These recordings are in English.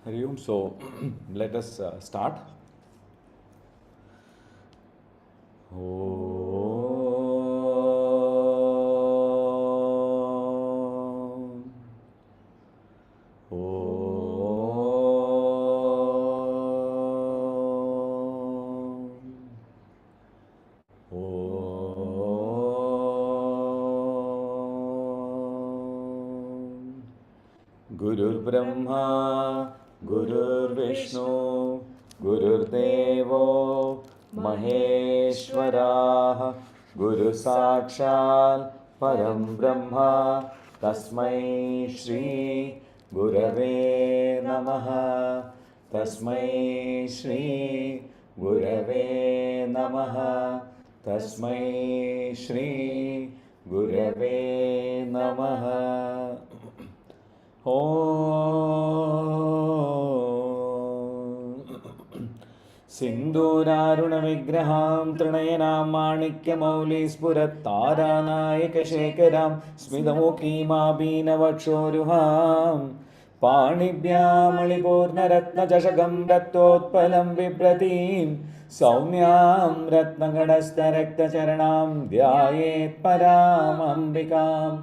Hari Om. So let us start. Om. Om. Om. Gurur Brahma, Gurur Vishnu, Gurur Devo, Maheshwara, Guru Sakshal, Param Brahma, Tasmai Shri, Gurave Namaha, Tasmai Shri, Gurave Namaha, Tasmai Shri, Gurave Namaha. सिन्दूरारुणविग्रहां तृणयनां माणिक्यमौलिस्फुरत्तारानायकशेखरां स्मितमुखीमाबीनवक्षोरुहां पाणिभ्यामणिपूर्णरत्नचषकं रक्तोत्पलं बिभ्रतीं सौम्यां रत्नगणस्थरक्तचरणां ध्यायेत्परामम्बिकाम्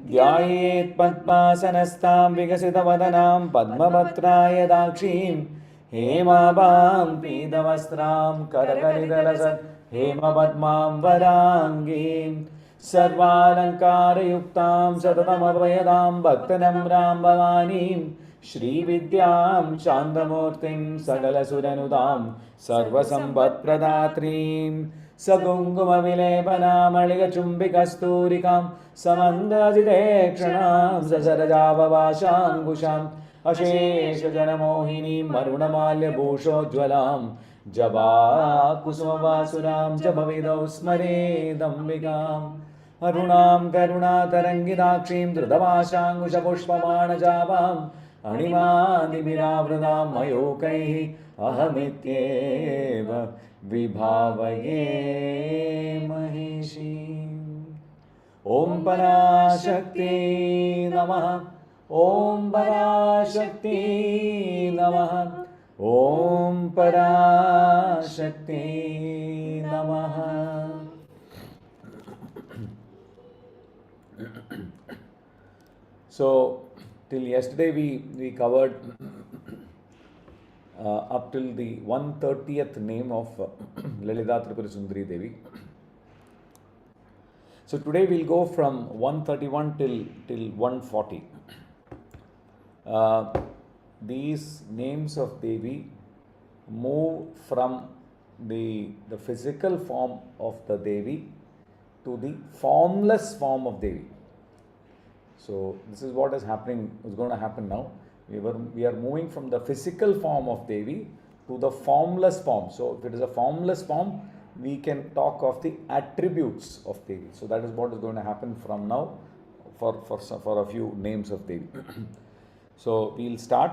ध्यायेत् पद्मासनस्तां विकसितवदनां पद्मपत्रायदाक्षीं हेमाभां पीतवस्त्रां करकलितलसत् हेमपद्मां वराङ्गीं सर्वालङ्कारयुक्तां सततमभयदां भक्तनम्रां भवानीं श्रीविद्यां शान्तमूर्तिं सकलसुरनुदां सर्वसम्पत्प्रदात्रीं सकुङ्कुमविलेपनामणिगचुम्बिकस्तूरिकां समन्दजितेक्षणां ससरजावभाषाङ्कुशाम् अशेषजनमोहिनीं मरुणमाल्यभूषोज्ज्वलां जवाकुसुमवासुरां जपविदौ स्मरेदम्बिकाम् अरुणां करुणातरङ्गिताक्षीं धृतभाषाङ्कुशपुष्पमाणजावाम् अणिमादिभिरावृतां मयूकैः अहमित्येव विभावये महेशीम्। ॐ पराशक्ति नमः। ॐ पराशक्ति नमः। ॐ पराशक्ति नमः। So till yesterday we covered up till the 130th name of Lalitha Tripura Sundari Devi. So today we'll go from 131 till 140. These names of Devi move from the physical form of the Devi to the formless form of Devi. So this is what is going to happen now. We are moving from the physical form of Devi to the formless form. So if it is a formless form, we can talk of the attributes of Devi. So that is what is going to happen from now for a few names of Devi. So we'll start.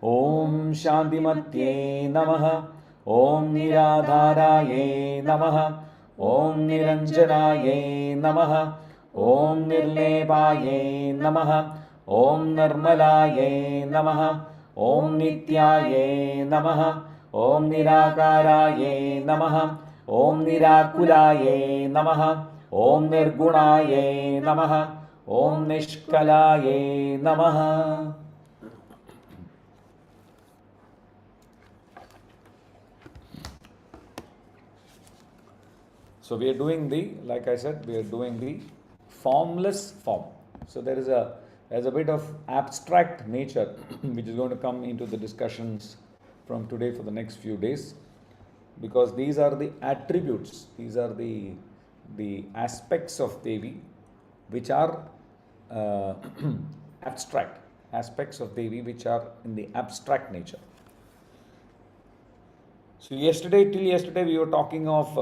Om Shantimatye Namaha. Om Niradharaye Namaha. Om Niranjanaye Namaha. Om Nirlepaye Namaha. Om Nirmalaye Namaha. Om Nityaye Namaha. Om Nirakaraye Namaha. Om Nirakulaye Namaha. Om Nirgunaye Namaha. Om Nishkalaye Namaha. So we are doing like I said, we are doing the formless form. So there's a bit of abstract nature which is going to come into the discussions from today for the next few days, because these are the attributes, these are the aspects of Devi which are abstract, aspects of Devi which are in the abstract nature. So till yesterday we were talking of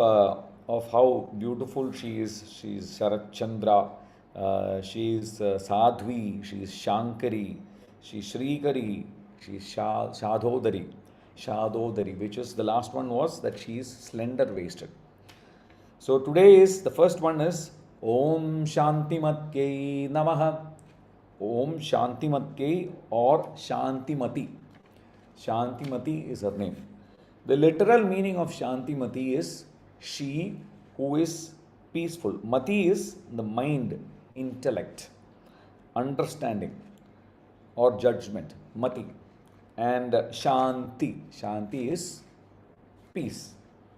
how beautiful she is. She is Sharat Chandra, she is Sadhvi, she is Shankari, she is Shrikari, she is Shadodari, which is the last one was that she is slender waisted. So today the first one is Om Shantimatyai Namaha. Om Shantimatyai or Shantimati. Shantimati is her name. The literal meaning of Shantimati is she who is peaceful. Mati is the mind, intellect, understanding or judgment. Mati. And Shanti. Shanti is peace.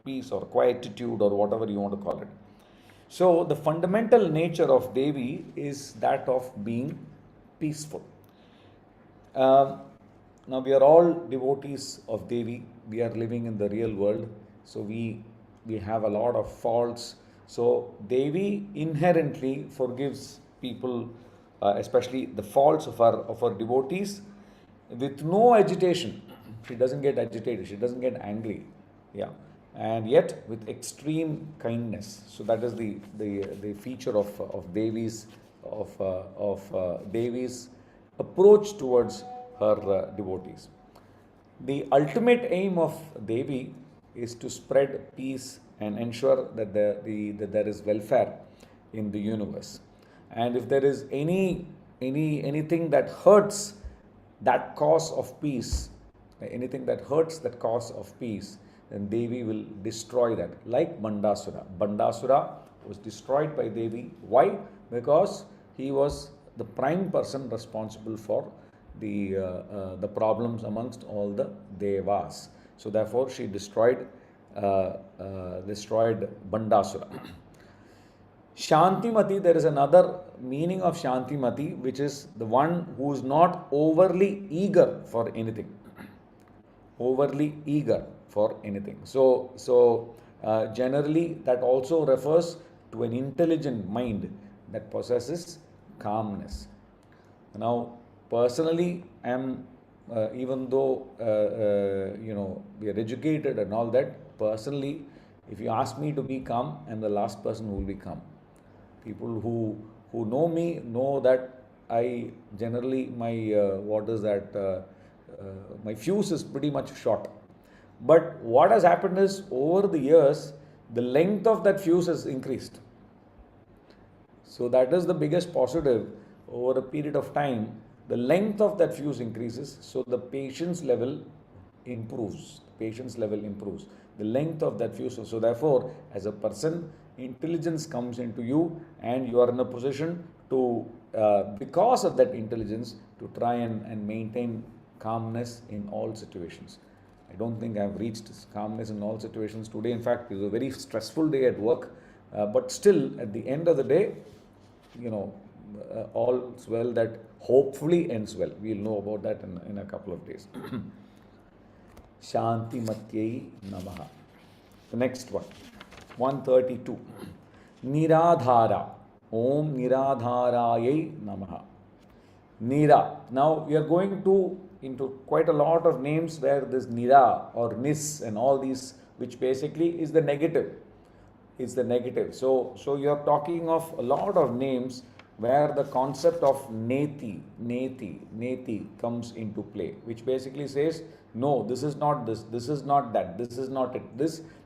Peace or quietude or whatever you want to call it. So, the fundamental nature of Devi is that of being peaceful. Now, we are all devotees of Devi. We are living in the real world. So, we have a lot of faults. So, Devi inherently forgives people, especially the faults of our devotees, with no agitation. She doesn't get agitated. She doesn't get angry. Yeah. And yet with extreme kindness. So that is the feature of Devi's Devi's approach towards her devotees. The ultimate aim of Devi is to spread peace and ensure that there is welfare in the universe. And if there is anything that hurts that cause of peace, anything that hurts that cause of peace, then Devi will destroy that. Like Bandasura. Bandasura was destroyed by Devi. Why? Because he was the prime person responsible for the problems amongst all the Devas. So therefore she destroyed Bandasura. Shantimati, there is another meaning of Shantimati, which is the one who is not overly eager for anything. Overly eager for anything. So generally that also refers to an intelligent mind that possesses calmness. Now, personally, I am even though we are educated and all that. Personally, if you ask me to be calm, I am the last person who will be calm. People who know me know that I generally my fuse is pretty much short. But what has happened is, over the years, the length of that fuse has increased. So that is the biggest positive. Over a period of time, the length of that fuse increases, so the patience level improves. The length of that fuse. So therefore, as a person, intelligence comes into you, and you are in a position to, because of that intelligence, to try and maintain calmness in all situations. I don't think I have reached calmness in all situations today. In fact, it was a very stressful day at work. But still, at the end of the day, all's well that hopefully ends well. We'll know about that in a couple of days. Shantimatyai Namaha. The next one, 132. Niradhara. Om Niradharayai Namaha. Nira. Now we are going into quite a lot of names where this Nira or Nis and all these, which basically is the negative. So you are talking of a lot of names where the concept of Neti comes into play, which basically says, no, this is not this is not that, this is not it.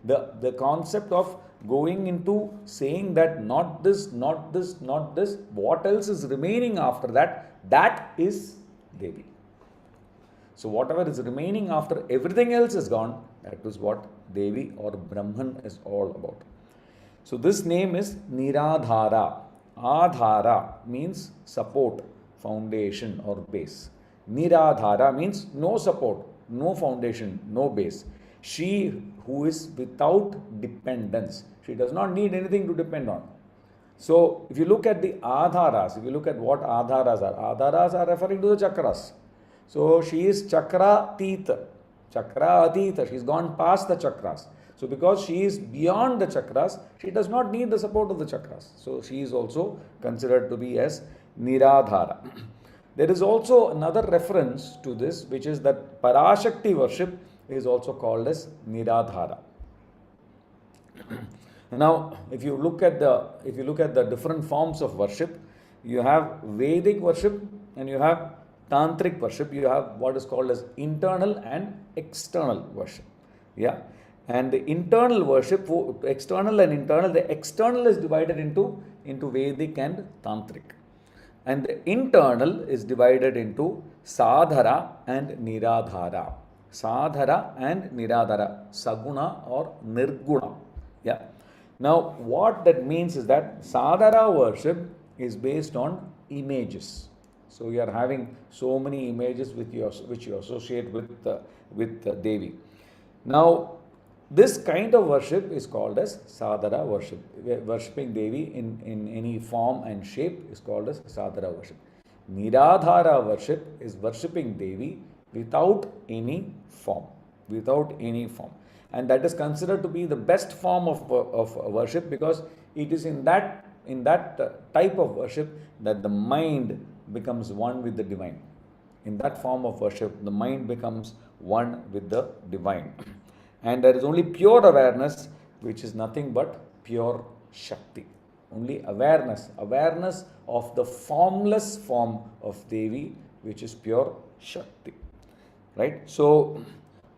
The concept of going into saying that not this, what else is remaining after that is Devi. So whatever is remaining after everything else is gone, that is what Devi or Brahman is all about. So this name is Niradhara. Adhara means support, foundation or base. Niradhara means no support, no foundation, no base. She who is without dependence. She does not need anything to depend on. So if you look at the Adharas, if you look at what Adharas are referring to the chakras. So she is Chakra Atita. She's gone past the chakras. So because she is beyond the chakras, she does not need the support of the chakras. So she is also considered to be as Niradhara. There is also another reference to this, which is that Parashakti worship is also called as Niradhara. Now, if you look at the different forms of worship, you have Vedic worship and you have Tantric worship. You have what is called as internal and external worship. Yeah. And the internal worship, external and internal, the external is divided into Vedic and Tantric. And the internal is divided into Sadhara and Niradhara. Sadhara and Niradhara, Saguna or Nirguna. Yeah. Now, what that means is that Sadhara worship is based on images. So you are having so many images which you associate with Devi. Now, this kind of worship is called as Sadhara worship. Worshipping Devi in any form and shape is called as Sadhara worship. Niradhara worship is worshipping Devi without any form. Without any form. And that is considered to be the best form of worship, because it is in that type of worship that the mind becomes one with the divine. In that form of worship, the mind becomes one with the divine. And there is only pure awareness, which is nothing but pure Shakti. Only awareness of the formless form of Devi, which is pure Shakti. Right? So,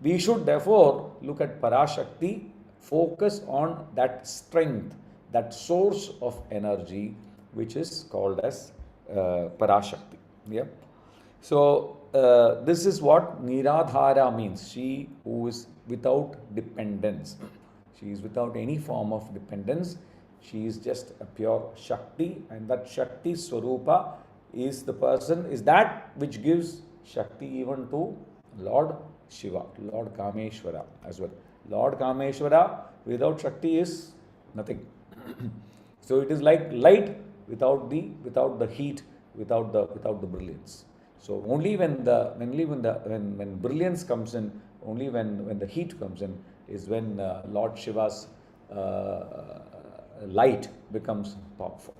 we should therefore look at Parashakti, focus on that strength, that source of energy, which is called as Parashakti. Yeah. So, this is what Niradhara means. She who is without dependence. She is without any form of dependence. She is just a pure Shakti, and that Shakti Swarupa is the person, is that which gives Shakti even to Lord Shiva, Lord Kameshwara as well. Lord Kameshwara without Shakti is nothing. So it is like light without the heat, without the brilliance. So only when brilliance comes in, only when the heat comes in, is when Lord Shiva's light becomes powerful.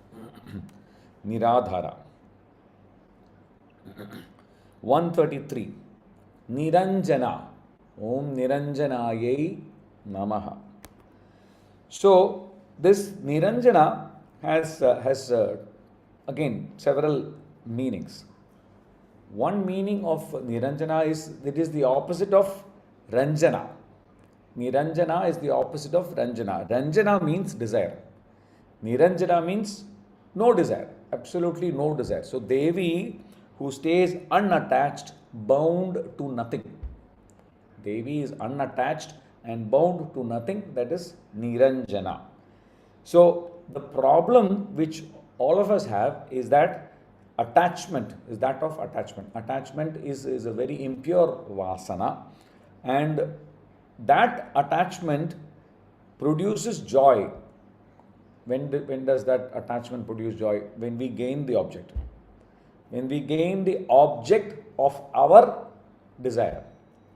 Niradhara. 133. Niranjana. Om Niranjanayai Namaha. So this Niranjana has again several meanings. One meaning of Niranjana is it is the opposite of Ranjana. Niranjana is the opposite of Ranjana. Ranjana means desire. Niranjana means no desire, absolutely no desire. So Devi, who stays unattached, bound to nothing. Devi is unattached and bound to nothing, that is Niranjana. So the problem which all of us have is that attachment is that of attachment. Attachment is a very impure vasana, and that attachment produces joy. When does that attachment produce joy? When we gain the object. When we gain the object of our desire.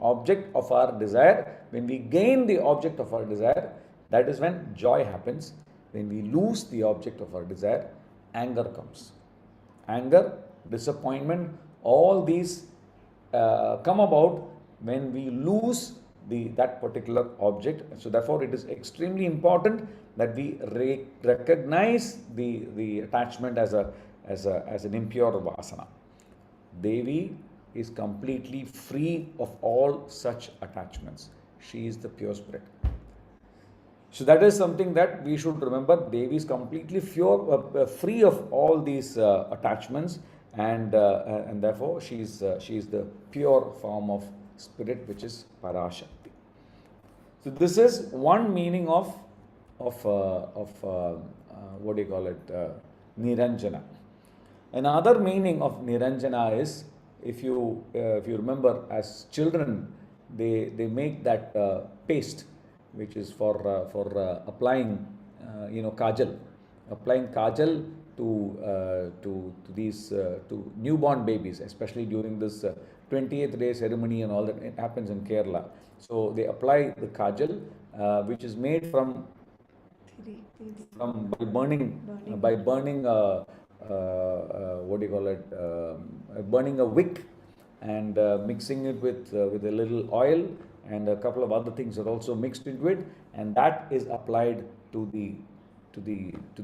Object of our desire. When we gain the object of our desire, that is when joy happens. When we lose the object of our desire, anger comes. Anger, disappointment, all these come about when we lose that particular object. So therefore it is extremely important that we recognize the attachment as an impure vasana. Devi is completely free of all such attachments. She is the pure spirit. So that is something that we should remember. Devi is completely free of all these attachments, and therefore she is the pure form of spirit, which is Parashakti. So this is one meaning of what do you call it, Niranjana. Another meaning of Niranjana is, if you remember, as children they make that paste which is for applying kajal, applying kajal to these to newborn babies, especially during this 20th day ceremony and all that. It happens in Kerala. So they apply the kajal, which is made from by burning what do you call it, burning a wick and mixing it with a little oil, and a couple of other things are also mixed into it, and that is applied to the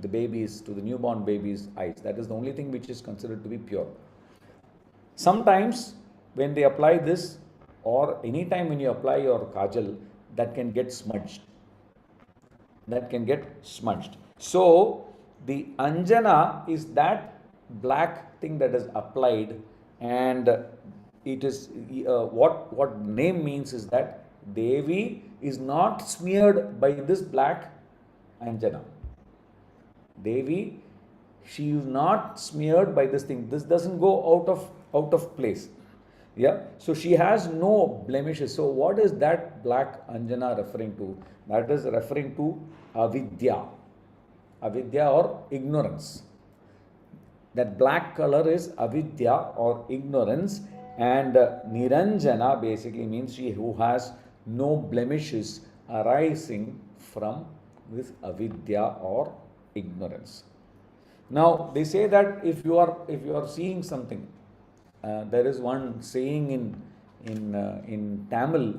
babies, to the newborn babies' eyes. That is the only thing which is considered to be pure. Sometimes when they apply this, or any time when you apply your kajal, that can get smudged. So the Anjana is that black thing that is applied, and it is what name means is that Devi is not smeared by this black Anjana. Devi, she is not smeared by this thing. This doesn't go out of place. Yeah, so she has no blemishes. So what is that black Anjana referring to? That is referring to avidya. Avidya or ignorance. That black color is avidya or ignorance, and Niranjana basically means she who has no blemishes arising from this avidya or ignorance. Now they say that if you are seeing something, there is one saying in Tamil,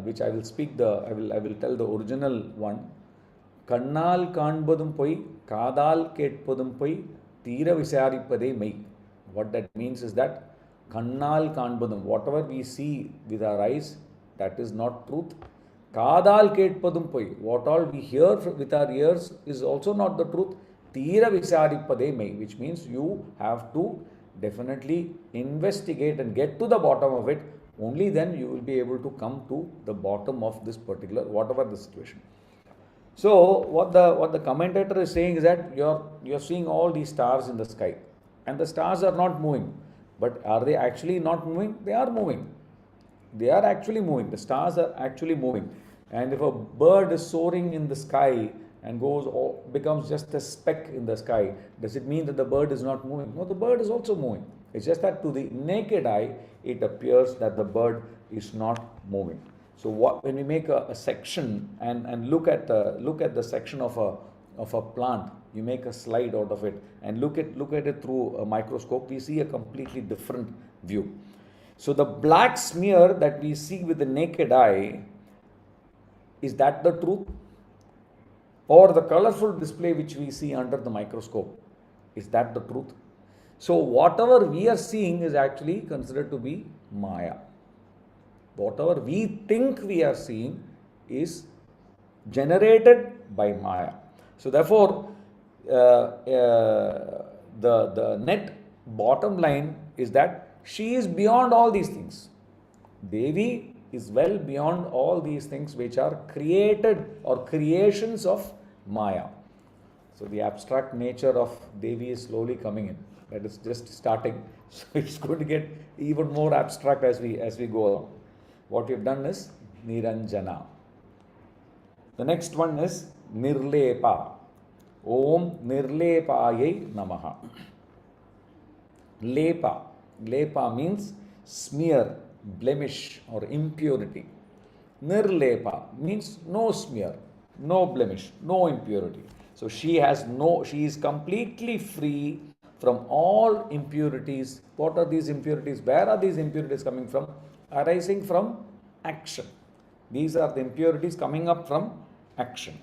which I will speak I will tell the original one. Kannal kaanbadum poi, kaadal ketpadum poi, Tira visaripade mai. What that means is that kannal kaanbadum, whatever we see with our eyes, that is not truth. Kaadal ketpadum poi, what all we hear with our ears is also not the truth. Tira visaripade mai, which means you have to definitely investigate and get to the bottom of it. Only then you will be able to come to the bottom of this particular, whatever the situation. So what the commentator is saying is that you're seeing all these stars in the sky, and the stars are not moving. But are they actually not moving? They are moving. They are actually moving. The stars are actually moving. And if a bird is soaring in the sky and becomes just a speck in the sky, does it mean that the bird is not moving? No, the bird is also moving. It's just that to the naked eye, it appears that the bird is not moving. So when we make a section and look at the section of a plant, you make a slide out of it and look at it through a microscope, we see a completely different view. So the black smear that we see with the naked eye, is that the truth? Or the colorful display which we see under the microscope, is that the truth? So whatever we are seeing is actually considered to be Maya. Whatever we think we are seeing is generated by Maya. So therefore, the net bottom line is that she is beyond all these things. Devi is well beyond all these things which are created or creations of Maya. So the abstract nature of Devi is slowly coming in. That is just starting. So it's going to get even more abstract as we go along. What we have done is Niranjana. The next one is Nirlepa. Om Nirlepayai Namaha. Lepa. Lepa means smear, blemish or impurity. Nirlepa means no smear, no blemish, no impurity. So she is completely free from all impurities. What are these impurities? Where are these impurities coming from? Arising from action. These are the impurities coming up from action.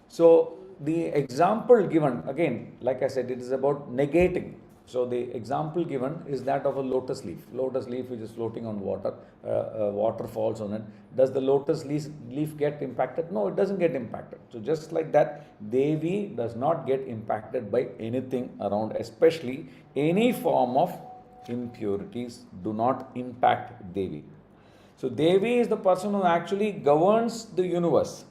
So the example given, again, like I said, it is about negating. So the example given is that of a lotus leaf. Lotus leaf which is floating on water, water falls on it. Does the lotus leaf get impacted? No, it doesn't get impacted. So just like that, Devi does not get impacted by anything around, especially any form of impurities do not impact Devi. So Devi is the person who actually governs the universe.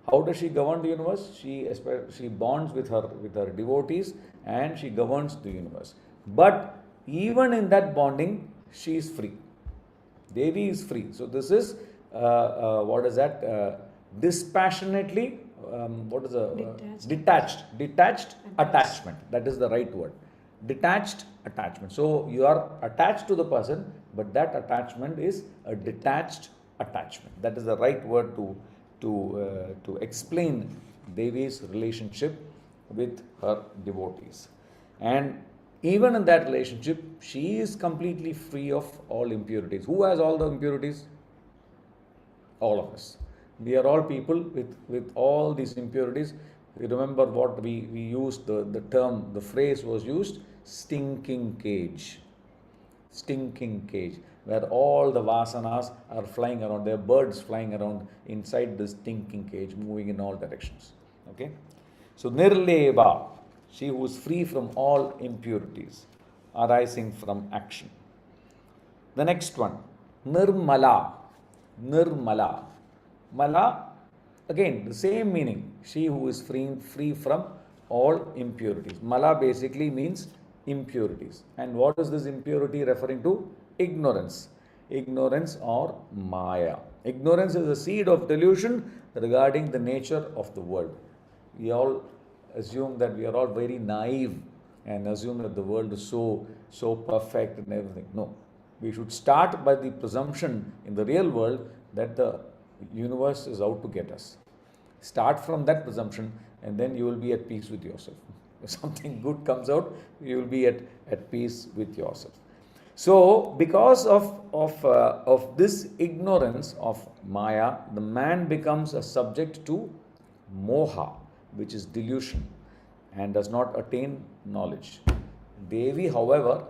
How does she govern the universe? She bonds with her devotees and she governs the universe. But even in that bonding, she is free. Devi is free. So this is what is that? Dispassionately. What is detached attachment. That is the right word. Detached attachment. So you are attached to the person, but that attachment is a detached attachment. That is the right word to explain Devi's relationship with her devotees. And even in that relationship, she is completely free of all impurities. Who has all the impurities? All of us. We are all people with all these impurities. You remember what we used, the term, the phrase was used, stinking cage. Stinking cage, where all the vasanas are flying around. There are birds flying around inside this stinking cage, moving in all directions. Okay. So Nirleva. She who is free from all impurities arising from action. The next one, Nirmala. Nirmala. Mala, again, the same meaning. She who is free from all impurities. Mala basically means impurities. And what is this impurity referring to? Ignorance. Ignorance or Maya. Ignorance is the seed of delusion regarding the nature of the world. We all assume that we are all very naive and assume that the world is so perfect and everything. No. We should start by the presumption in the real world that the universe is out to get us. Start from that presumption and then you will be at peace with yourself. If something good comes out, you will be at peace with yourself. So, because of this ignorance of Maya, the man becomes a subject to moha, which is delusion, and does not attain knowledge. Devi, however,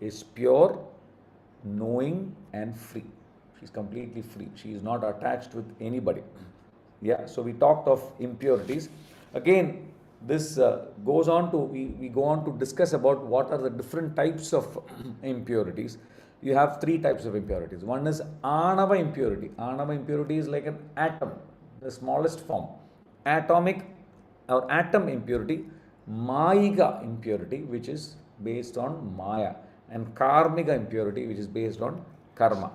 is pure, knowing, and free. She's completely free. She is not attached with anybody. Yeah, so we talked of impurities. Again, this goes on to, we go on to discuss about what are the different types of impurities. You have three types of impurities. One is Anava impurity. Anava impurity is like an atom, the smallest form. Atomic or atom impurity. Mayiga impurity, which is based on Maya. And Karmiga impurity, which is based on Karma.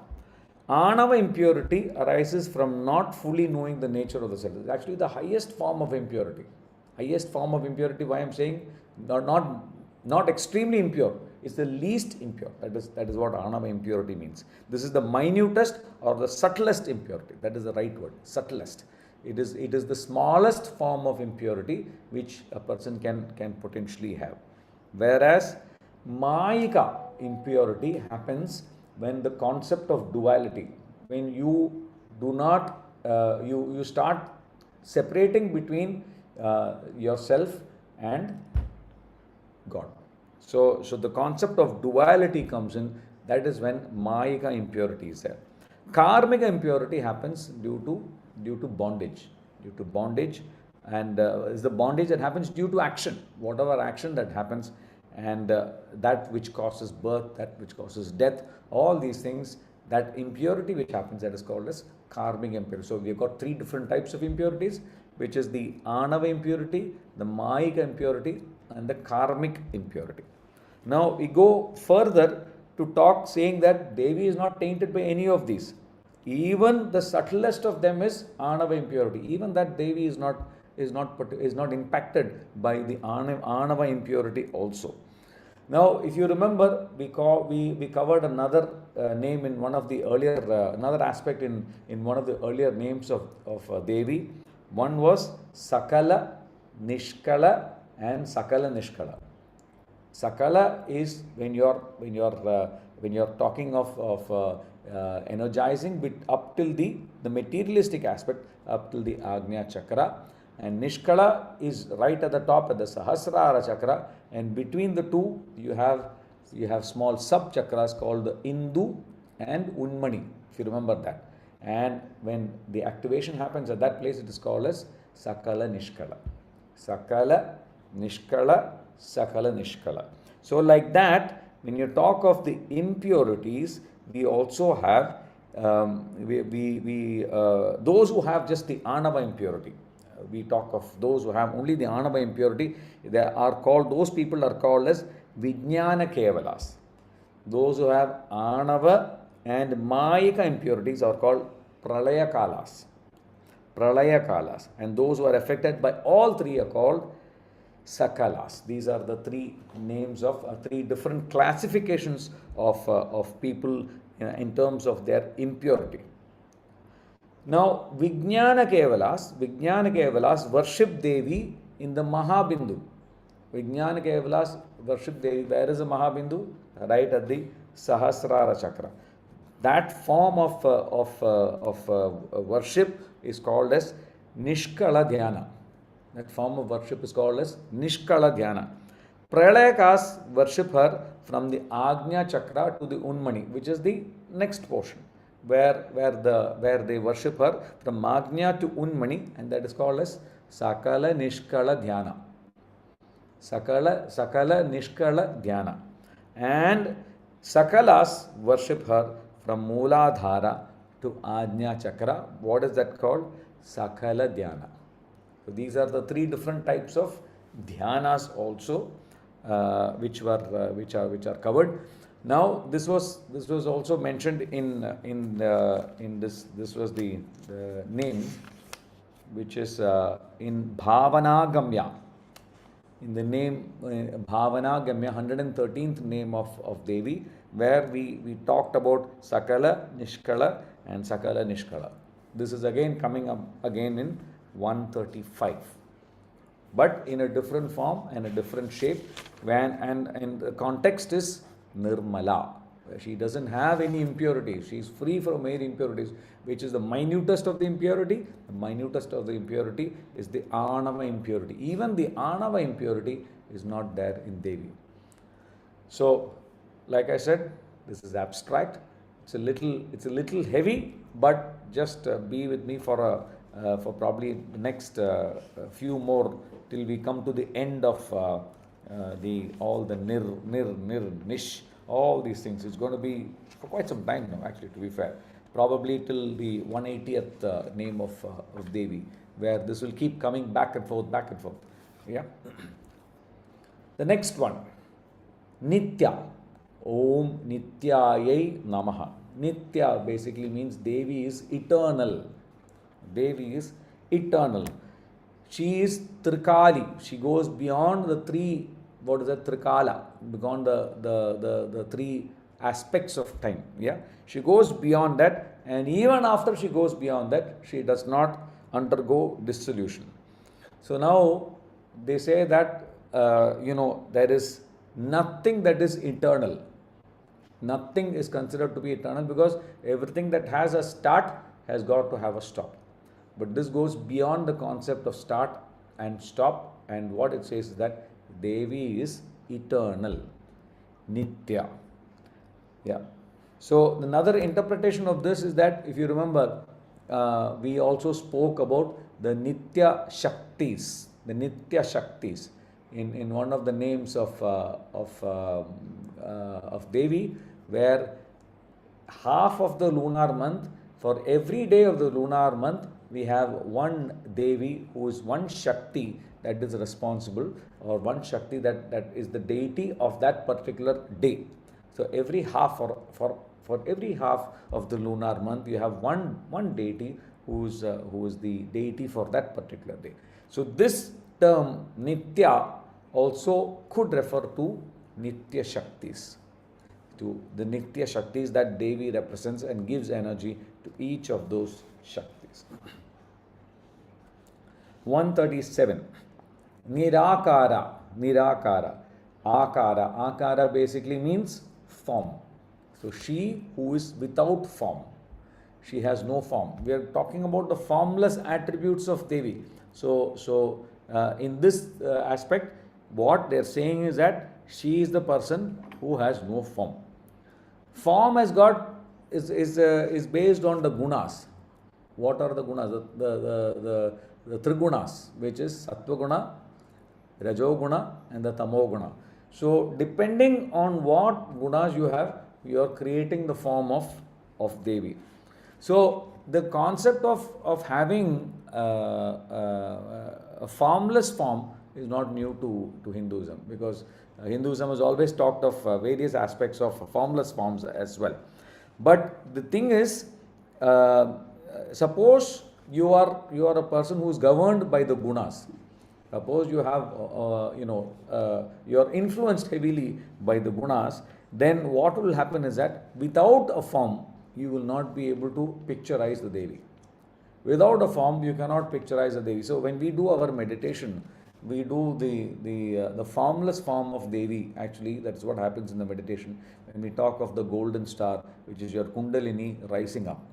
Anava impurity arises from not fully knowing the nature of the self. It's actually the highest form of impurity. Highest form of impurity, why I am saying not extremely impure, it's the least impure. That is what Anava impurity means. This is the minutest or the subtlest impurity. That is the right word, subtlest. It is the smallest form of impurity which a person can potentially have. Whereas Mayika impurity happens when the concept of duality, when you do not, you start separating between yourself and God. So the concept of duality comes in. That is when Mayika impurity is there. Karmic impurity happens due to bondage. Due to bondage, and is the bondage that happens due to action. Whatever action that happens, and that which causes birth, that which causes death, all these things, that impurity which happens, that is called as karmic impurity. So we've got three different types of impurities, which is the Anava impurity, the Mayika impurity, and the karmic impurity. Now we go further to talk, saying that Devi is not tainted by any of these. Even the subtlest of them is Anava impurity. Even that Devi is not impacted by the Anava impurity also. Now, if you remember, we covered another name in one of the earlier, another aspect in one of the earlier names of Devi. One was Sakala, Nishkala, and Sakala Nishkala. Sakala is when you're talking of energizing up till the materialistic aspect, up till the Agnya Chakra. And Nishkala is right at the top at the Sahasrara Chakra, and between the two you have small sub chakras called the Indu and Unmani, if you remember that. And when the activation happens at that place, it is called as Sakala Nishkala. Sakala Nishkala, Sakala Nishkala. So like that, when you talk of the impurities, we also have those who have just the Anava impurity. We talk of those who have only the Anava impurity. Those people are called as Vijnana Kevalas. Those who have Anava and Mayika impurities are called Pralaya Kalas. Pralaya Kalas. And those who are affected by all three are called Sakalas. These are the three names of three different classifications of people in terms of their impurity. Now, Vijnana Kevalas worship Devi in the Mahabindu. Vijnana Kevalas worship Devi. Where is the Mahabindu? Right at the Sahasrara Chakra. That form of worship is called as Nishkala Dhyana. That form of worship is called as Nishkala Dhyana. Pralayakas worship her from the Agnya Chakra to the Unmani, which is the next portion, where they worship her from Agnya to Unmani, and that is called as Sakala Nishkala Dhyana. Sakala Nishkala Dhyana. And Sakalas worship her from Mooladhara to Ajna Chakra. What is that called? Sakala Dhyana. So these are the three different types of dhyanas also, which are covered. Now this was also mentioned in this. This was the name which is in Bhavanagamya. In the name Bhavanagamya, 113th name of Devi, where we talked about Sakala Nishkala and Sakala Nishkala. This is again coming up again in 135, but in a different form and a different shape. And the context is Nirmala. She doesn't have any impurities. She is free from any impurities, which is the minutest of the impurity. The minutest of the impurity is the Anava impurity. Even the Anava impurity is not there in Devi. So, like I said, this is abstract. It's a little heavy, but just be with me for probably the next few more till we come to the end of all the nir, nish, all these things. It's going to be for quite some time now, actually, to be fair. Probably till the 180th name of Devi, where this will keep coming back and forth. Yeah. The next one, Nitya. Om Nityayai Namaha. Nitya basically means Devi is eternal. Devi is eternal. She is Trikali. She goes beyond the three, what is that, Trikala, beyond the three aspects of time. Yeah, she goes beyond that, and even after she goes beyond that, she does not undergo dissolution. So now they say that there is nothing that is eternal. Nothing is considered to be eternal, because everything that has a start has got to have a stop. But this goes beyond the concept of start and stop, and what it says is that Devi is eternal, Nitya. Yeah. So another interpretation of this is that, if you remember, we also spoke about the Nitya Shaktis, in one of the names of Devi, where half of the lunar month, for every day of the lunar month, we have one Devi who is one Shakti that is responsible, or one Shakti that is the deity of that particular day. So every half, for every half of the lunar month, you have one deity who is the deity for that particular day. So this term Nitya also could refer to Nitya Shaktis, to the Nitya Shaktis that Devi represents and gives energy to each of those Shaktis. 137. Nirakara. Akara basically means form. So she who is without form. She has no form. We are talking about the formless attributes of Devi. So in this aspect, what they are saying is that she is the person who has no form. Form is based on the gunas. What are the gunas? The trigunas, which is Sattva Guna, Rajoguna, and the Tamoguna. So depending on what gunas you have, you are creating the form of Devi. So the concept of having a formless form is not new to Hinduism, because Hinduism has always talked of various aspects of formless forms as well. But the thing is, suppose you are a person who is governed by the gunas. Suppose you have you are influenced heavily by the gunas. Then what will happen is that without a form, you will not be able to picturize the Devi. Without a form, you cannot picturize the Devi. So when we do our meditation, we do the formless form of Devi. Actually, that's what happens in the meditation. When we talk of the golden star, which is your Kundalini rising up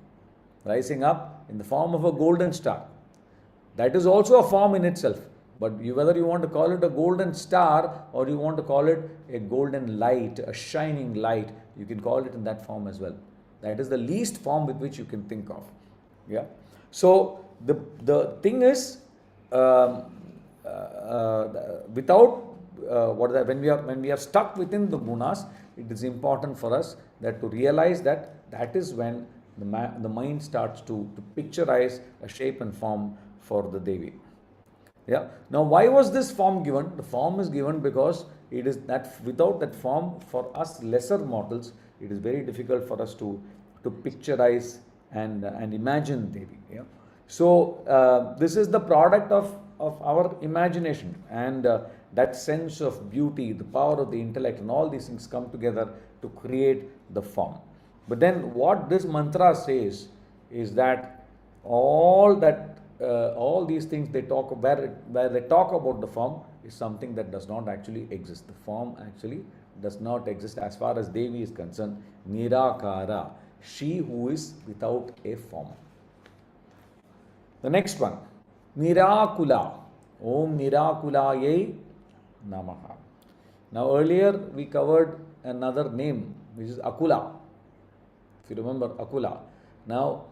in the form of a golden star. That is also a form in itself. But whether you want to call it a golden star or you want to call it a golden light, a shining light, you can call it in that form as well. That is the least form with which you can think of. Yeah. So the thing is, without when we are stuck within the gunas, it is important for us that to realize that is when the mind starts to picturize a shape and form for the Devi. Yeah. Now, why was this form given? The form is given because it is that without that form, for us lesser mortals, it is very difficult for us to picturize and imagine Devi. Yeah. So this is the product of our imagination, and that sense of beauty, the power of the intellect, and all these things come together to create the form. But then, what this mantra says is that all these things they talk where they talk about the form is something that does not actually exist. The form actually does not exist as far as Devi is concerned. Nirakara, she who is without a form. The next one, Nirakula. Om Nirakulaye Namaha. Now earlier we covered another name which is Akula. If you remember Akula. Now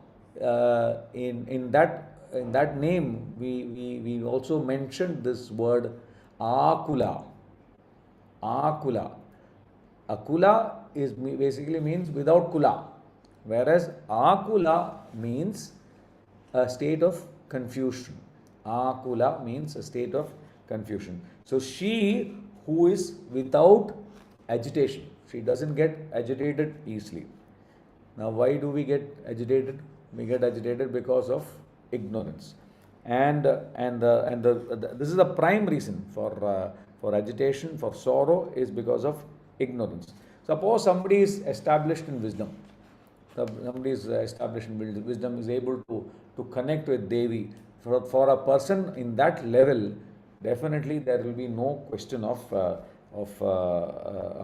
in that name we also mentioned this word Akula. Akula. Akula is basically means without kula, whereas Akula means a state of confusion. Akula means a state of confusion. So she who is without agitation, she doesn't get agitated easily. Now why do we get agitated? We get agitated because of ignorance, and this is the prime reason for agitation, for sorrow, is because of ignorance. Suppose somebody is established in wisdom. Somebody is established in wisdom, is able to connect with Devi. For a person in that level, definitely there will be no question of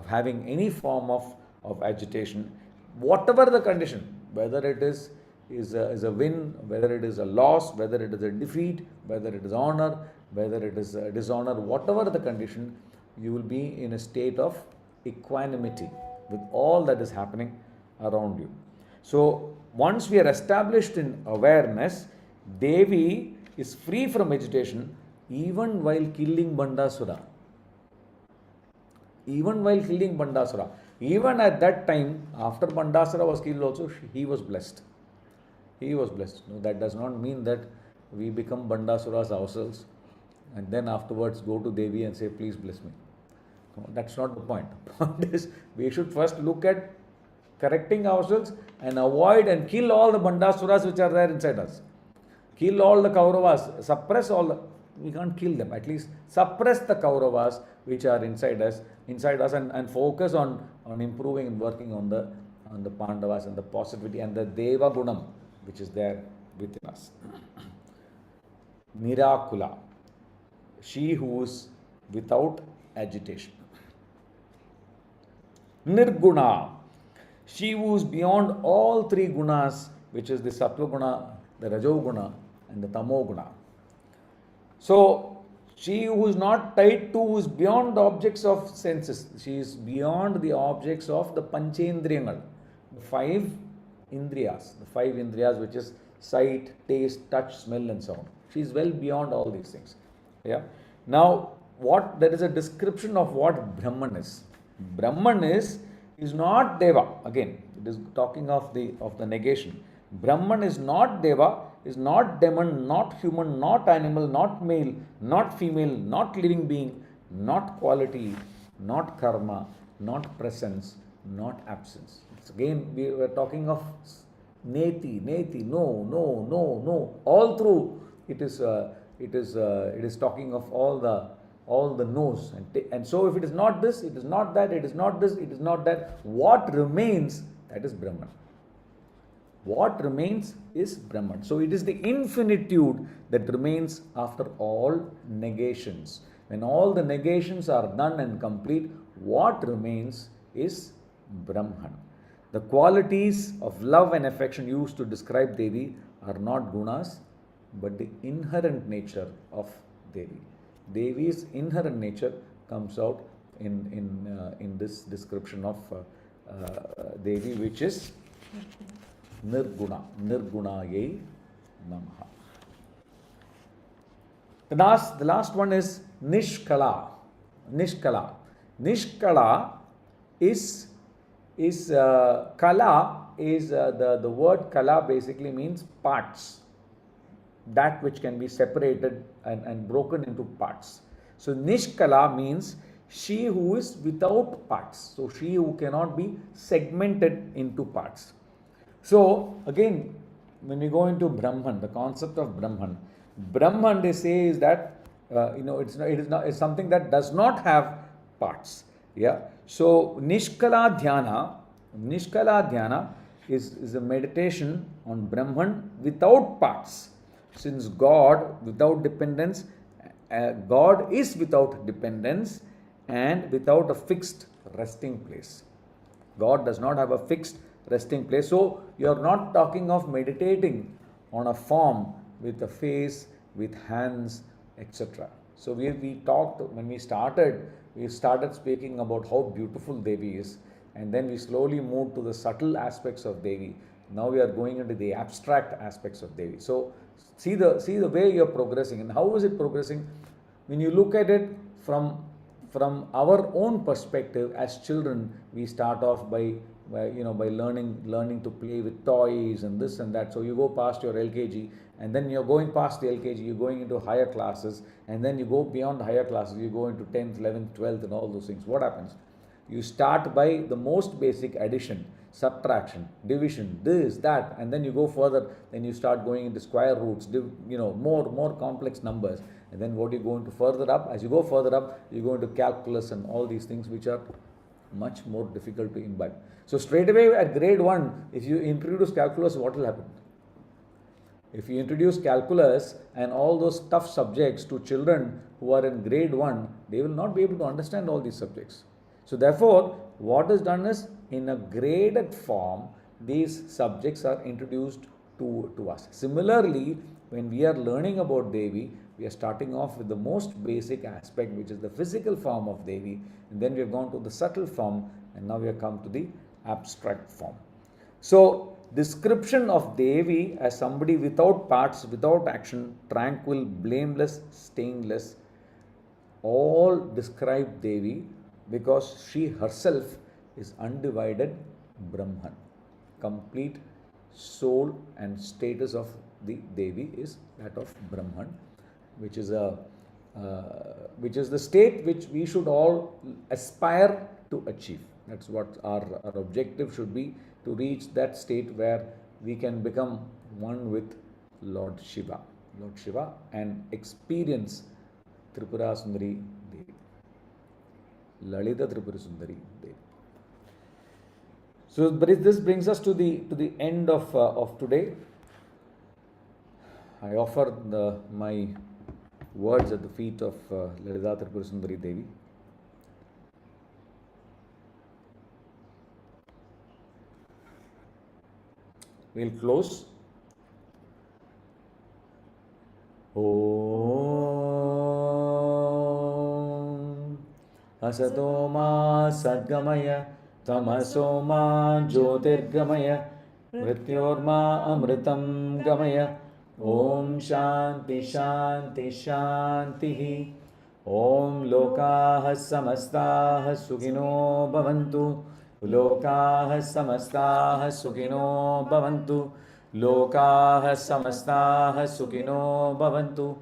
having any form of agitation, whatever the condition, whether it is a win, whether it is a loss, whether it is a defeat, whether it is honor, whether it is a dishonor, whatever the condition, you will be in a state of equanimity with all that is happening around you. So once we are established in awareness, Devi is free from agitation even while killing Bandasura. Even while killing Bandasura. Even at that time, after Bandasura was killed also, he was blessed. He was blessed. No, that does not mean that we become Bandasuras ourselves and then afterwards go to Devi and say, please bless me. No, that's not the point. The point is, we should first look at correcting ourselves and avoid and kill all the Bandasuras which are there inside us. Kill all the Kauravas, suppress all the, we can't kill them, at least suppress the Kauravas which are inside us and focus on improving and working on the Pandavas and the positivity and the Deva Gunam which is there within us. Nirakula, she who is without agitation. Nirguna, she who is beyond all three gunas, which is the Sattva Guna, the Rajo Guna, and the Tamo Guna. So, she who is not tied to, who is beyond the objects of senses. She is beyond the objects of the Panchendriyangal, the five Indriyas, which is sight, taste, touch, smell, and sound. She is well beyond all these things. Yeah. Now, there is a description of what Brahman is. Brahman is not Deva. Again, it is talking of the negation. Brahman is not Deva, is not demon, not human, not animal, not male, not female, not living being, not quality, not karma, not presence, not absence. It's again, we were talking of neti, no. All through it is talking of all the no's, and so if it is not this, it is not that, it is not this, it is not that. What remains, that is Brahman. What remains is Brahman. So it is the infinitude that remains after all negations. When all the negations are done and complete, what remains is Brahman. The qualities of love and affection used to describe Devi are not gunas, but the inherent nature of Devi. Devi's inherent nature comes out in this description of Devi, which is Nirguna, Nirgunaye Namaha. The last one is Nishkala. Nishkala. Nishkala is kala is the word kala basically means parts, that which can be separated and broken into parts. So Nishkala means she who is without parts. So she who cannot be segmented into parts. So again, when we go into Brahman, the concept of Brahman they say is that it's something that does not have parts. Yeah. So Nishkala Dhyana is a meditation on Brahman without parts. Since God is without dependence and without a fixed resting place. God does not have a fixed resting place. So you are not talking of meditating on a form with a face, with hands, etc. So we talked when we started speaking about how beautiful Devi is, and then we slowly moved to the subtle aspects of Devi. Now we are going into the abstract aspects of Devi. So see the way you are progressing, and how is it progressing? When you look at it from our own perspective as children, we start off by learning to play with toys and this and that. So you go past your LKG, and then you're going past the LKG, you're going into higher classes, and then you go beyond the higher classes, you go into 10th, 11th, 12th and all those things. What happens? You start by the most basic addition, subtraction, division, this, that, and then you go further, then you start going into square roots, more complex numbers. And then what you go into further up, as you go further up, you go into calculus and all these things which are much more difficult to imbibe. So straight away at grade 1, if you introduce calculus, what will happen? If you introduce calculus and all those tough subjects to children who are in grade 1, they will not be able to understand all these subjects. So therefore, what is done is, in a graded form, these subjects are introduced to us. Similarly, when we are learning about Devi, we are starting off with the most basic aspect, which is the physical form of Devi, and then we have gone to the subtle form, and now we have come to the abstract form. So description of Devi as somebody without parts, without action, tranquil, blameless, stainless, all describe Devi because she herself is undivided Brahman. Complete soul and status of the Devi is that of Brahman, which is the state which we should all aspire to achieve. That's what our objective should be, to reach that state where we can become one with Lord Shiva, and experience Tripura Sundari Devi, Lalitha Tripura Sundari Devi. So this brings us to the end of today. I offer my words at the feet of Lalitha Tripura Sundari Devi. We'll close. Om Asato ma Sadgamaya Tamaso ma Jyotirgamaya Mrityorma Amritam Gamaya. Om Shanti Shanti Shanti. Om Lokaha Samastaha Sukhino Bhavantu. Lokaha Samastaha Sukhino Bhavantu. Lokaha Samastaha Sukhino Bhavantu.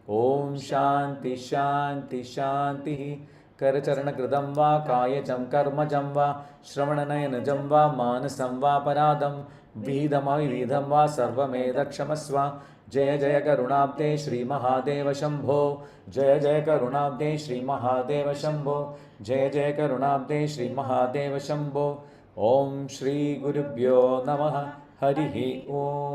Om Shanti Shanti Shanti. Karacharana Kridam va Kayajam Karmajam va Shravananayanajam va Manasam va Paradam Vidamavidam va Sarvamedakshamasva. Jaya Jaya Karunabde Shri Mahadeva Shambho. Jaya Jaya Karunabde Shri Mahadeva Shambho. Jaya Jaya Karunabde Shri Mahadeva Shambho. Om Shri Gurubhyo Namaha. Harihi Om.